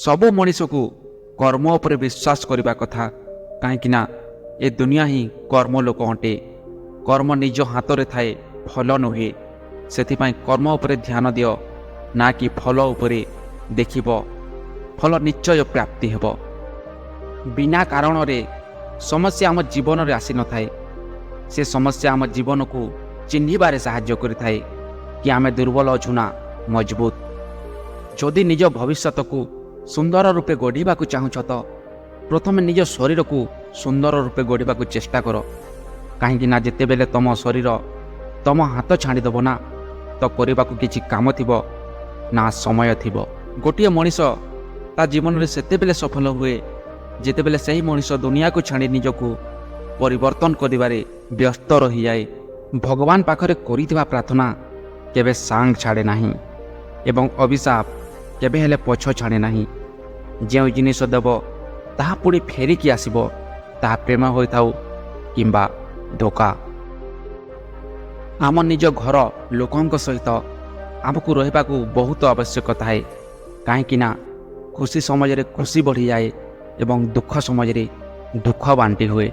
ସବୁ ମଣିଷକୁ କର୍ମ ଉପରେ ବିଶ୍ୱାସ କରିବା କଥା, କାହିଁକିନା ଏ ଦୁନିଆ ହିଁ କର୍ମ ଲୋକ ଅଟେ। କର୍ମ ନିଜ ହାତରେ ଥାଏ, ଫଳ ନୁହେଁ। ସେଥିପାଇଁ କର୍ମ ଉପରେ ଧ୍ୟାନ ଦିଅ, ନା କି ଫଳ ଉପରେ। ଦେଖିବ ଫଳ ନିଶ୍ଚୟ ପ୍ରାପ୍ତି ହେବ। ବିନା କାରଣରେ ସମସ୍ୟା ଆମ ଜୀବନରେ ଆସିନଥାଏ। ସେ ସମସ୍ୟା ଆମ ଜୀବନକୁ ଚିହ୍ନିବାରେ ସାହାଯ୍ୟ କରିଥାଏ କି ଆମେ ଦୁର୍ବଳ ଅଛୁ ନା ମଜବୁତ। ଯଦି ନିଜ ଭବିଷ୍ୟତକୁ ସୁନ୍ଦର ରୂପେ ଗଢ଼ିବାକୁ ଚାହୁଁଛ ତ ପ୍ରଥମେ ନିଜ ଶରୀରକୁ ସୁନ୍ଦର ରୂପେ ଗଢ଼ିବାକୁ ଚେଷ୍ଟା କର। କାହିଁକିନା ଯେତେବେଳେ ତମ ଶରୀର ତମ ହାତ ଛାଡ଼ିଦେବ ନା, ତ କରିବାକୁ କିଛି କାମ ଥିବ ନା ସମୟ ଥିବ। ଗୋଟିଏ ମଣିଷ ତା ଜୀବନରେ ସେତେବେଳେ ସଫଳ ହୁଏ ଯେତେବେଳେ ସେହି ମଣିଷ ଦୁନିଆକୁ ଛାଡ଼ି ନିଜକୁ ପରିବର୍ତ୍ତନ କରିବାରେ ବ୍ୟସ୍ତ ରହିଯାଏ। ଭଗବାନ ପାଖରେ କରିଥିବା ପ୍ରାର୍ଥନା କେବେ ସାଙ୍ଗ ଛାଡ଼େ ନାହିଁ ଏବଂ ଅଭିଶାପ କେବେ ହେଲେ ପଛ ଛାଡ଼େ ନାହିଁ। ଯେଉଁ ଜିନିଷ ଦେବ ତାହା ପୁଣି ଫେରିକି ଆସିବ, ତାହା ପ୍ରେମ ହୋଇଥାଉ କିମ୍ବା ଧୋକା। ଆମ ନିଜ ଘର ଲୋକଙ୍କ ସହିତ ଆମକୁ ରହିବାକୁ ବହୁତ ଆବଶ୍ୟକ ଥାଏ, କାହିଁକିନା ଖୁସି ସମୟରେ ଖୁସି ବଢ଼ିଯାଏ ଏବଂ ଦୁଃଖ ସମୟରେ ଦୁଃଖ ବାଣ୍ଟି ହୁଏ।